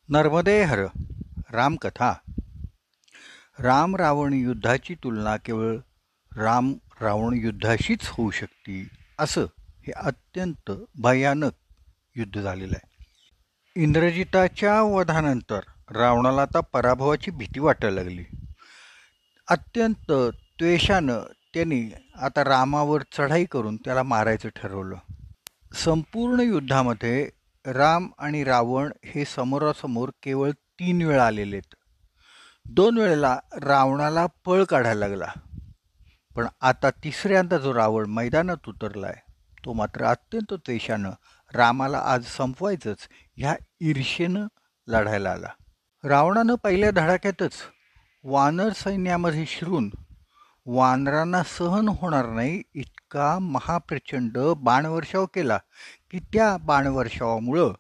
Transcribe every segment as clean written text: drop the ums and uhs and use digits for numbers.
नर्मदे हर रामकथा. राम रावण युद्धाची तुलना केवळ राम रावण युद्धाशीच होऊ शकते असं हे अत्यंत भयानक युद्ध झालेलं आहे. इंद्रजिताच्या वधानंतर रावणाला आता पराभवाची भीती वाटायला लागली. अत्यंत द्वेषानं त्यांनी आता रामावर चढाई करून त्याला मारायचं ठरवलं. संपूर्ण युद्धामध्ये राम आणि रावण हे समोरासमोर केवळ 3 वेळा आलेले आहेत. 2 वेळेला रावणाला पळ काढायला लागला, पण आता तिसऱ्यांदा जो रावण मैदानात उतरलाय तो मात्र अत्यंत द्वेषानं रामाला आज संपवायचंच ह्या ईर्षेनं लढायला आला. रावणानं पहिल्या धडाक्यातच वानर सैन्यामध्ये शिरून वानरांना सहन होणार नाही इतका महाप्रचंड बाणवर्षाव केला की त्या बाणवर्षावामुळं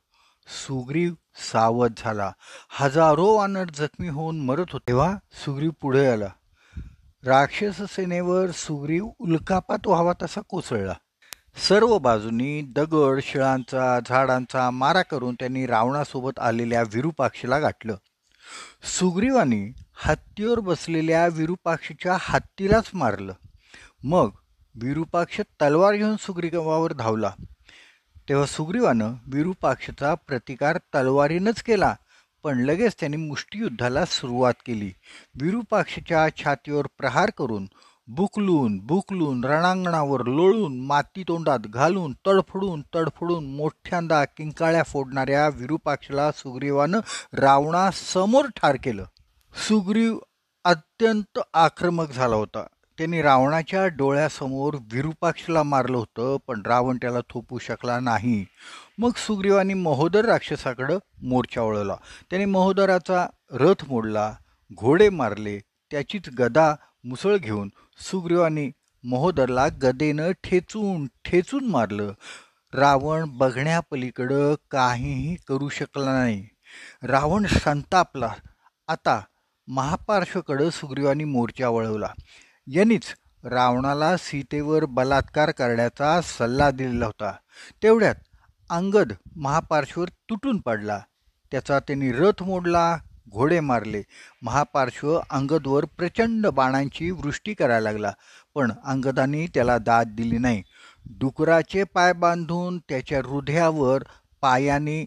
सुग्रीव सावध झाला. हजारो वानर जखमी होऊन मरत होते. तेव्हा सुग्रीव पुढे आला. राक्षस सेनेवर सुग्रीव उल्कापात व्हावा तसा कोसळला. सर्व बाजूनी दगड शिळांचा झाडांचा मारा करून त्यांनी रावणासोबत आलेल्या विरूपाक्षाला गाठलं. सुग्रीवानी हत्तीवर बसलेल्या विरूपाक्षाच्या हत्तीलाच मारलं. मग विरूपाक्ष तलवार घेऊन सुग्रीवावर धावला. तेव्हा सुग्रीवानं विरूपाक्षाचा प्रतिकार तलवारीनंच केला, पण लगेच त्यांनी मुष्टियुद्धाला सुरुवात केली. विरूपाक्षाच्या छातीवर प्रहार करून बुकलून बुकलून रणांगणावर लोळून माती तोंडात घालून तडफडून मोठ्यांदा किंकाळ्या फोडणाऱ्या विरूपाक्षाला सुग्रीवानं रावणासमोर ठार केलं. सुग्रीव अत्यंत आक्रमक झाला होता. त्यांनी रावणाच्या डोळ्यासमोर विरूपाक्षाला मारलं होतं, पण रावण त्याला थोपू शकला नाही. मग सुग्रीवानी महोदर राक्षसाकडं मोर्चा वळवला. त्यांनी महोदराचा रथ मोडला, घोडे मारले. त्याचीच गदा मुसळ घेऊन सुग्रीवानी महोदरला गदेनं ठेचून मारलं. रावण बघण्यापलीकडं काहीही करू शकला नाही. रावण संतापला. आता महापार्श्वकडं सुग्रीवानी मोर्चा वळवला. यांनीच रावणाला सीतेवर बलात्कार करण्याचा सल्ला दिलेला होता. तेवढ्यात अंगद महापार्श्वर तुटून पडला. त्याचा त्यांनी रथ मोडला, घोडे मारले. महापार्श्व अंगदवर प्रचंड बाणांची वृष्टी करायला लागला, पण अंगदाने त्याला दाद दिली नाही. डुकराचे पाय बांधून त्याच्या हृदयावर पायाने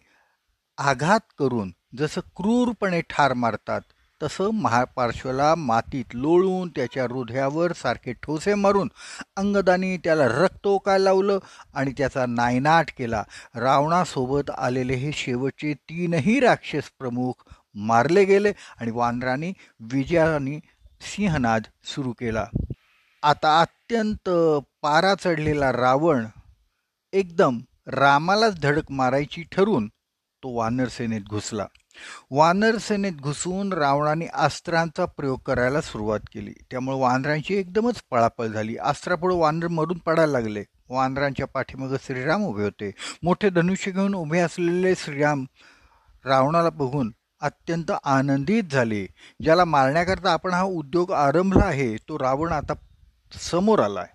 आघात करून जसं क्रूरपणे ठार मारतात तसं महापार्श्वला मातीत लोळून त्याच्या हृदयावर सारखे ठोसे मारून अंगदाने त्याला रक्त ओकायला लावलं आणि त्याचा नायनाट केला. रावणासोबत आलेले हे शेवटचे 3ही राक्षस प्रमुख मारले गेले आणि वानरांनी विजयाने सिंहनाद सुरू केला. आता अत्यंत पारा चढलेला रावण एकदम रामालाच धडक मारायची ठरून तो वानरसेनेत घुसला. वानरसेनेत घुसून रावणाने अस्त्रांचा प्रयोग करायला सुरुवात केली. त्यामुळे वानरांची एकदमच पळापळ झाली. अस्त्रापुढे वानर मरून पडायला लागले. वानरांच्या पाठीमागे श्रीराम उभे होते. मोठे धनुष्य घेऊन उभे असलेले श्रीराम रावणाला बघून अत्यंत आनंदित झाले. ज्याला मारण्याकरता आपण हा उद्योग आरंभला आहे तो रावण आता समोर आलाय.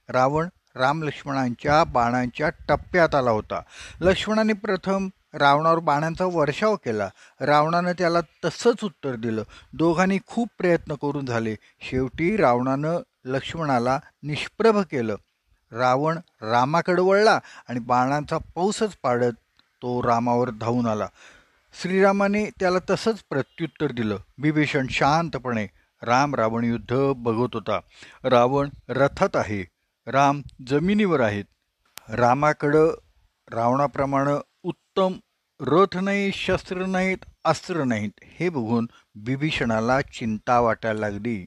रावण राम लक्ष्मणांच्या बाणांच्या टप्प्यात आला होता. लक्ष्मणाने प्रथम रावणावर बाणांचा वर्षाव केला. रावणानं त्याला तसंच उत्तर दिलं. दोघांनी खूप प्रयत्न करून झाले. शेवटी रावणानं लक्ष्मणाला निष्प्रभ केलं. रावण रामाकडे वळला आणि बाणांचा पाऊसच पाडत तो रामावर धावून आला. श्रीरामाने त्याला तसंच प्रत्युत्तर दिलं. विभीषण शांतपणे राम रावण युद्ध बघत होता. रावण रथात आहे, राम जमिनीवर आहेत. रामाकडं रावणाप्रमाणे उत्तम रथ नाही, शस्त्र नाहीत, अस्त्र नाहीत. हे बघून विभीषणाला चिंता वाटायला लागली.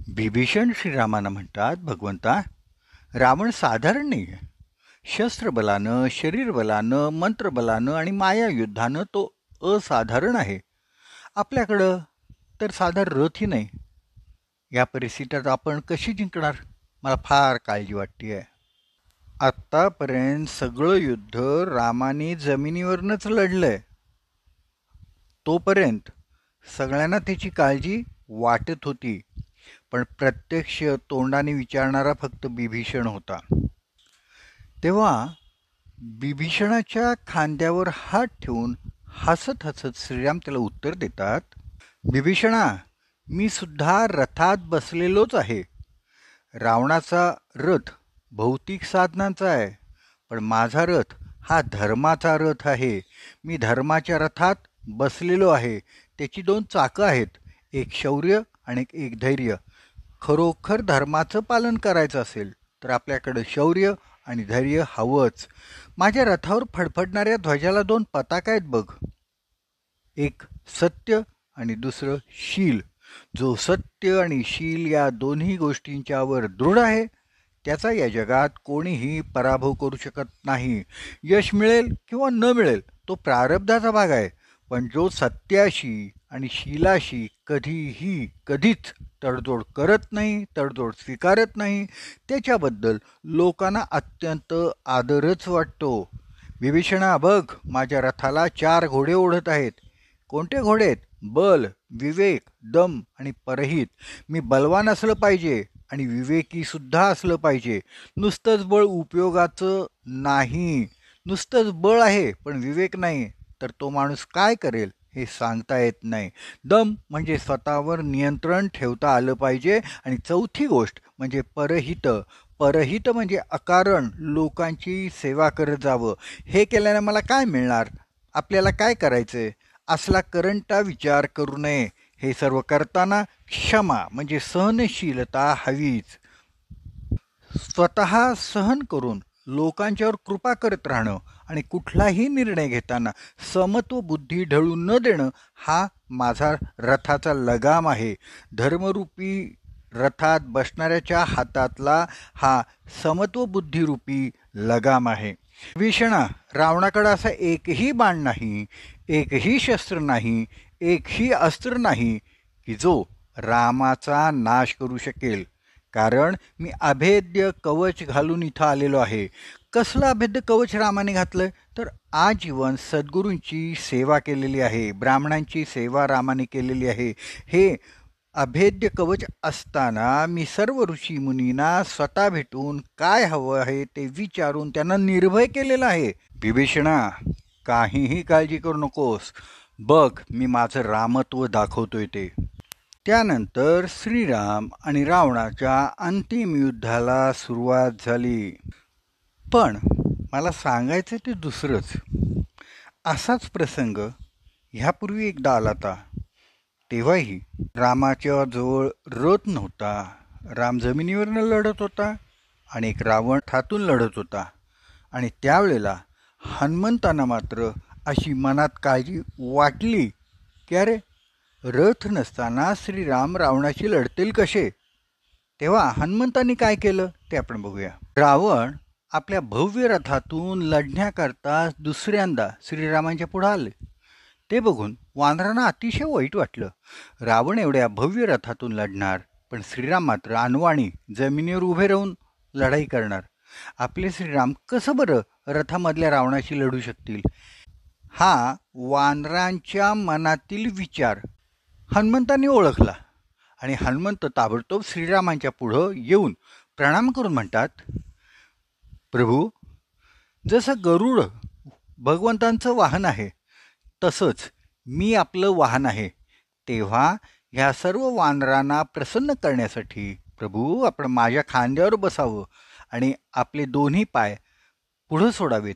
विभीषण श्रीरामांना म्हणतात, भगवंता, रावण साधारण नाही आहे. शस्त्रबलानं, शरीरबलानं, मंत्रबलानं आणि मायायुद्धानं तो असाधारण आहे. आपल्याकडं तर साधा रथही नाही. या परिस्थितीत आपण कशी जिंकणार? मला फार काळजी वाटते आहे. आत्तापर्यंत सगळं युद्ध रामाने जमिनीवरनंच लढलंय. तोपर्यंत सगळ्यांना त्याची काळजी वाटत होती, पण प्रत्यक्ष तोंडाने विचारणारा फक्त विभीषण होता. तेव्हा विभीषणाच्या खांद्यावर हात ठेवून हसत हसत श्रीराम त्याला उत्तर देतात, विभीषणा, मी सुद्धा रथात बसलेलोच आहे. रावणाचा रथ भौतिक साधनांचा आहे, पण माझा रथ हा धर्माचा रथ आहे. मी धर्माच्या रथात बसलेलो आहे. त्याची दोन चाकं आहेत, एक शौर्य आणि एक धैर्य. खरोखर धर्माचं पालन करायचं असेल तर आपल्याकडं शौर्य आणि धैर्य हवंच. माझ्या रथावर फडफडणाऱ्या ध्वजाला दोन पताका आहेत बघ, एक सत्य आणि दुसरं शील. जो सत्य आणि शील या दोन्ही गोष्टींच्यावर दृढ आहे त्याचा या जगात कोणीही पराभव करू शकत नाही. यश मिळेल किंवा न मिळेल तो प्रारब्धाचा भाग आहे, पण जो सत्याशी आणि शीलाशी कधीच तडजोड करत नाही, तडजोड स्वीकारत नाही, त्याच्याबद्दल लोकांना अत्यंत आदरच वाटतो. विभीषणा बघ, माझ्या रथाला 4 घोडे ओढत आहेत. कोणते घोडे आहेत? बल, विवेक, दम आणि परहित. मी बलवान असलं पाहिजे आणि विवेकी सुद्धा असलं पाहिजे. नुसतंच बळ उपयोगाचं नाही. नुसतंच बळ आहे पण विवेक नाही तर तो माणूस काय करेल हे सांगता येत नाही. दम म्हणजे स्वतःवर नियंत्रण ठेवता आलं पाहिजे. आणि चौथी गोष्ट म्हणजे परहित. परहित म्हणजे अकारण लोकांची सेवा करत जावं. हे केल्याने मला काय मिळणार, आपल्याला काय करायचंय, असला करंटा विचार करू नये. हे सर्व करताना क्षमा म्हणजे सहनशीलता हवीच. स्वतः सहन करून लोकांच्यावर कृपा करत राहणं आणि कुठलाही निर्णय घेताना समत्व बुद्धी ढळून न देणं हा माझा रथाचा लगाम आहे. धर्मरूपी रथात बसणाऱ्याच्या हातातला हा समत्व बुद्धिरूपी लगाम आहे. विभीषणा, रावणाकडे असा एकही बाण नाही, एकही शस्त्र नाही, एकही अस्त्र नाही की जो रामाचा नाश करू शकेल. कारण मी अभेद्य कवच घालून इथं आलेलो आहे. कसलं अभेद्य कवच रामाने घातलंय? तर आजीवन सद्गुरूंची सेवा केलेली आहे, ब्राह्मणांची सेवा रामाने केलेली आहे. हे अभेद्य कवच असताना मी सर्व ऋषी मुनींना स्वतः भेटून काय हवं आहे ते विचारून त्यांना निर्भय केलेलं आहे. विभीषणा, काहीही काळजी करू नकोस. बघ, मी माझं रामत्व दाखवतोय ते. त्यानंतर श्रीराम आणि रावणाच्या अंतिम युद्धाला सुरुवात झाली. पण मला सांगायचं ते दुसरंच. असाच प्रसंग ह्यापूर्वी एकदा आला होता. तेव्हाही रामाच्या जवळ रथ नव्हता. राम जमिनीवरनं लढत होता आणि एक रावण ठातून लढत होता. आणि त्यावेळेला हनुमंतांना मात्र अशी मनात काळजी वाटली की अरे, रथ नसताना श्रीराम रावणाशी लढतील कसे? तेव्हा हनुमंतांनी काय केलं ते आपण बघूया. रावण आपल्या भव्य रथातून लढण्याकरता दुसऱ्यांदा श्रीरामांच्या पुढे आले. ते बघून वानरांना अतिशय वाईट वाटलं. रावण एवढ्या भव्य रथातून लढणार, पण श्रीराम मात्र अनवाणी जमिनीवर उभे राहून लढाई करणार. आपले श्रीराम कसं बरं रथामधल्या रावणाशी लढू शकतील? हा वानरांच्या मनातील विचार हनुमंतांनी ओळखला आणि हनुमंत ताबडतोब श्रीरामांच्या पुढं येऊन प्रणाम करून म्हणतात, प्रभू, जसं गरुड भगवंतांचं वाहन आहे तसंच मी आपलं वाहन आहे. तेव्हा ह्या सर्व वानरांना प्रसन्न करण्यासाठी प्रभू आपण माझ्या खांद्यावर बसावं आणि आपले दोन्ही पाय पुढं सोडावेत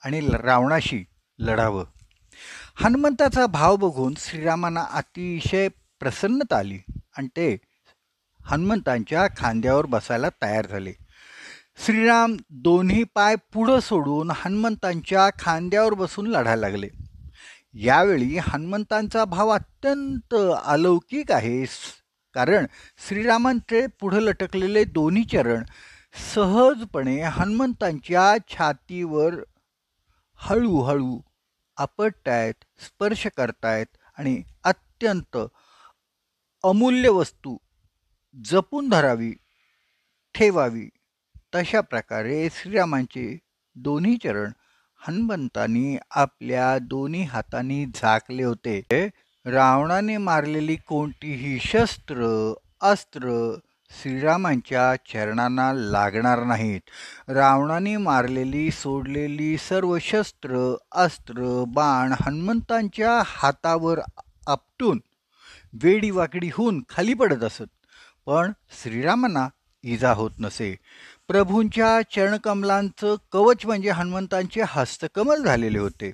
आणि रावणाशी लढावं. हनुमंताचा भाव बघून श्रीरामांना अतिशय प्रसन्नता आली आणि ते हनुमंतांच्या खांद्यावर बसायला तयार झाले. श्रीराम दोन्ही पाय पुढं सोडून हनुमंतांच्या खांद्यावर बसून लढायला लागले. यावेळी हनुमंतांचा भाव अत्यंत अलौकिक आहे. कारण श्रीरामांचे पुढे लटकलेले दोन्ही चरण सहजपणे हनुमंतांच्या छातीवर हळूहळू आपटतायत, स्पर्श करतायत आणि अत्यंत अमूल्य वस्तू जपून धरावी, ठेवावी तशा प्रकारे श्रीरामांचे दोन्ही चरण हनुमंतांनी आपल्या दोन्ही हातांनी झाकले होते. रावणाने मारलेली कोणतीही शस्त्र, अस्त्र श्रीरामांच्या चरणांना लागणार नाहीत. रावणाने मारलेली सोडलेली सर्व शस्त्र, अस्त्र, बाण हनुमंतांच्या हातावर आपटून वेडीवाकडी होऊन खाली पडत असत, पण श्रीरामांना इजा होत नसे. प्रभूंच्या चरणकमलांचं कवच म्हणजे हनुमंतांचे हस्तकमल झालेले होते.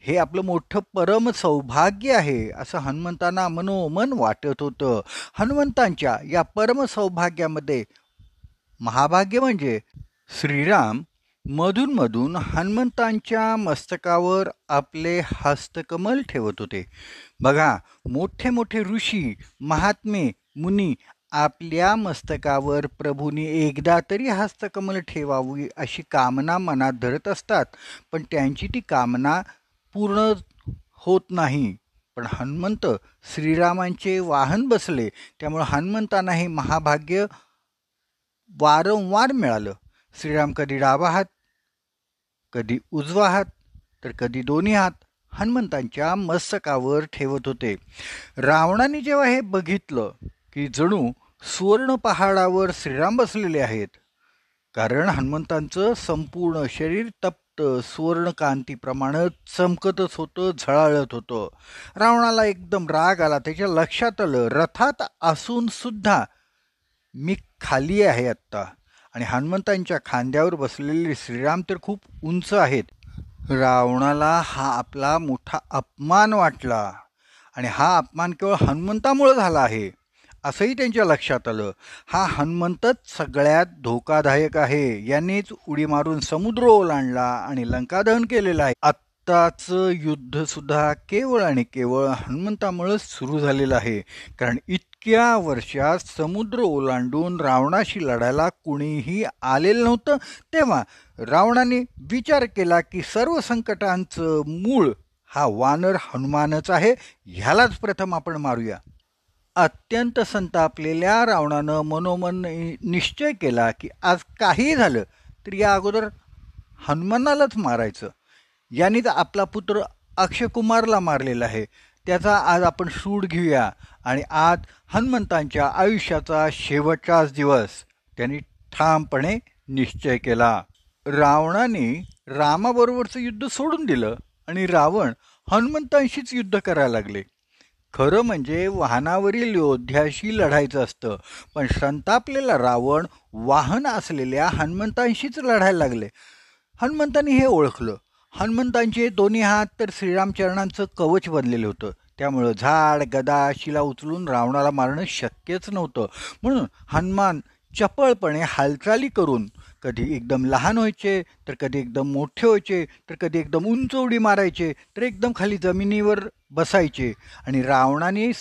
हे आपलं मोठं परम सौभाग्य आहे असं हनुमंतांना मनोमन वाटत होतं. हनुमंतांच्या या परम सौभाग्यामध्ये महाभाग्य म्हणजे श्रीराम मधून मधून हनुमंतांच्या मस्तकावर आपले हस्तकमल ठेवत होते. बघा, मोठे मोठे ऋषी, महात्मे, मुनी आपल्या मस्तकावर प्रभूंनी एकदा तरी हस्तकमल ठेवावी अशी कामना मनात धरत असतात, पण त्यांची ती कामना पूर्ण होत नाही. पण हनुमंत श्रीरामांचे वाहन बसले, त्यामुळे हनुमंतांना हे महाभाग्य वारंवार मिळालं. श्रीराम कधी डावा हात, कधी उजवा हात, तर कधी दोन्ही हात हनुमंतांच्या मस्तकावर ठेवत होते. रावणाने जेव्हा हे बघितलं की जणू सुवर्ण पहाडावर श्रीराम बसलेले आहेत, कारण हनुमंतांचं संपूर्ण शरीर तप्त सुवर्णकांतीप्रमाणे चमकतच होतं, झळाळत होतं. रावणाला एकदम राग आला. त्याच्या लक्षात आलं, रथात असून सुद्धा मी खाली आहे आत्ता, आणि हनुमंतांच्या खांद्यावर बसलेले श्रीराम तर खूप उंच आहेत. रावणाला हा आपला मोठा अपमान वाटला, आणि हा अपमान केवळ हनुमंतामुळे झाला आहे असंही त्यांच्या लक्षात आलं. हा हनुमंतच सगळ्यात धोकादायक आहे. यांनीच उडी मारून समुद्र ओलांडला आणि लंकादहन केलेलं आहे. आत्ताचं युद्ध सुद्धा केवळ आणि केवळ हनुमंतामुळेच सुरू झालेलं आहे, कारण इतक्या वर्षात समुद्र ओलांडून रावणाशी लढायला कुणीही आलेलं नव्हतं. तेव्हा रावणाने विचार केला की सर्व संकटांचं मूळ हा वानर हनुमानच आहे, ह्यालाच प्रथम आपण मारूया. अत्यंत संतापलेल्या रावणानं मनोमन निश्चय केला की आज काही झालं तर या अगोदर हनुमानालाच मारायचं. यांनीच आपला पुत्र अक्षयकुमारला मारलेला आहे, त्याचा आज आपण सूड घेऊया. आणि आज हनुमंतांच्या आयुष्याचा शेवटचाच दिवस त्यांनी ठामपणे निश्चय केला. रावणाने रामाबरोबरचं युद्ध सोडून दिलं आणि रावण हनुमंतांशीच युद्ध करायला लागले. खरं म्हणजे वाहनावरील योद्ध्याशी लढायचं असतं, पण संतापलेला रावण वाहन असलेल्या हनुमंतांशीच लढायला लागले. हनुमंतांनी हे ओळखलं. हनुमंतांचे दोन्ही हात तर श्रीरामचरणांचं कवच बनलेलं होतं, त्यामुळं झाड, गदा, शिला उचलून रावणाला मारणं शक्यच नव्हतं. म्हणून हनुमान चपळपणे हालचाली करून कधी एकदम लहान व्हायचे, तर कधी एकदम मोठे व्हायचे, तर कधी एकदम उंच उडी मारायचे, तर एकदम खाली जमिनीवर बसायचे आणि रावणाने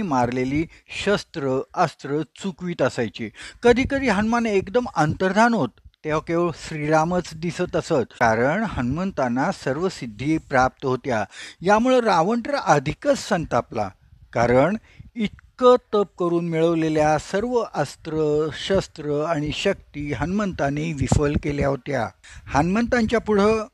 मारलेली शस्त्र अस्त्र चुकवीत असायची. कधी कधी हनुमान एकदम अंतर्धान होत, तेव्हा केवळ श्रीरामच दिसत असत, कारण हनुमंतांना सर्व सिद्धी प्राप्त होत्या. यामुळे रावण तर अधिकच संतापला, कारण इतकं तप करून मिळवलेल्या सर्व अस्त्र शस्त्र आणि शक्ती हनुमंतांनी विफल केल्या होत्या. हनुमंतांच्या पुढं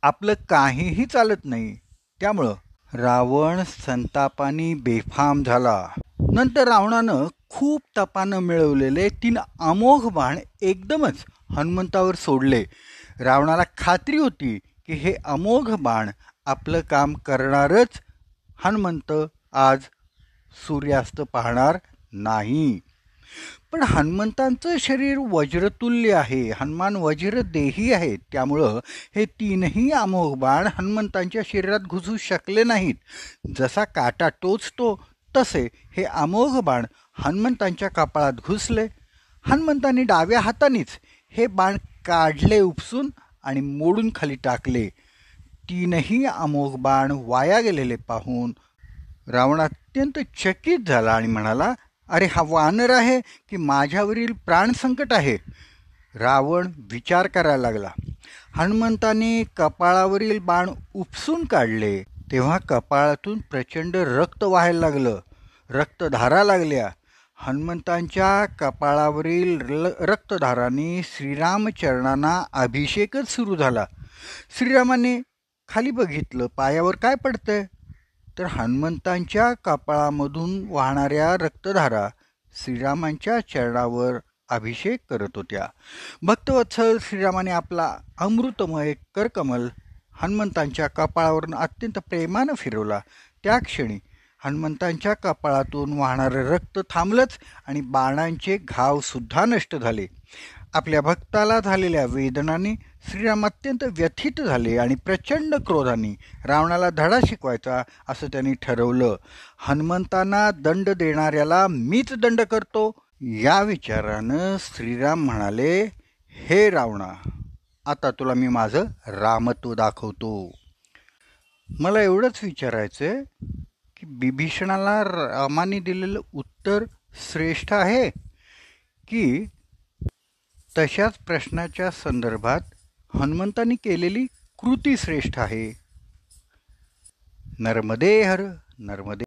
आपलं काहीही चालत नाही. त्यामुळं रावण संतापाने बेफाम झाला. नंतर रावणानं खूप तपानं मिळवलेले 3 अमोघ बाण एकदमच हनुमंतावर सोडले. रावणाला खात्री होती की हे अमोघ बाण आपलं काम करणारच. हनुमंत आज सूर्यास्त पाहणार नाही. पण हनुमंतांचं शरीर वज्रतुल्य आहे, हनुमान वज्रदेही आहेत, त्यामुळं हे 3ही अमोघ बाण हनुमंतांच्या शरीरात घुसू शकले नाहीत. जसा काटा टोचतो तसे हे अमोघ बाण हनुमंतांच्या कपाळात घुसले. हनुमंतांनी डाव्या हातानेच हे बाण काढले उपसून आणि मोडून खाली टाकले. 3ही अमोघ बाण वाया गेलेले पाहून रावण अत्यंत चकित झाला आणि म्हणाला, अरे हा वानर आहे की माझ्यावरील प्राणसंकट आहे. रावण विचार करायला लागला. हनुमंताने कपाळावरील बाण उपसून काढले तेव्हा कपाळातून प्रचंड रक्त व्हायला लागलं. रक्तधारा लागल्या. हनुमंतांच्या कपाळावरील रक्तधाराने श्रीरामचरणांना अभिषेकच सुरू झाला. श्रीरामाने खाली बघितलं, पायावर काय पडतंय, तर हनुमंतांच्या कपाळामधून वाहणाऱ्या रक्तधारा श्रीरामांच्या चरणावर अभिषेक करत होत्या. भक्तवत्सल श्रीरामाने आपला अमृतमय करकमल हनुमंतांच्या कपाळावरून अत्यंत प्रेमानं फिरवला. त्या क्षणी हनुमंतांच्या कपाळातून वाहणारं रक्त थांबलंच आणि बाणांचे घाव सुद्धा नष्ट झाले. आपल्या भक्ताला झालेल्या वेदनाने श्रीराम अत्यंत व्यथित झाले आणि प्रचंड क्रोधाने रावणाला धडा शिकवायचा असं त्यांनी ठरवलं. हनुमंतांना दंड देणाऱ्याला मीच दंड करतो या विचारानं श्रीराम म्हणाले, हे रावणा, आता तुला मी माझं रामत्व दाखवतो. मला एवढंच विचारायचंय की बिभीषणाला रामाने दिलेलं उत्तर श्रेष्ठ आहे की तशाच प्रश्नाच्या संदर्भात हनुमंतांनी केलेली कृती श्रेष्ठ आहे. नर्मदे हर नर्मदे.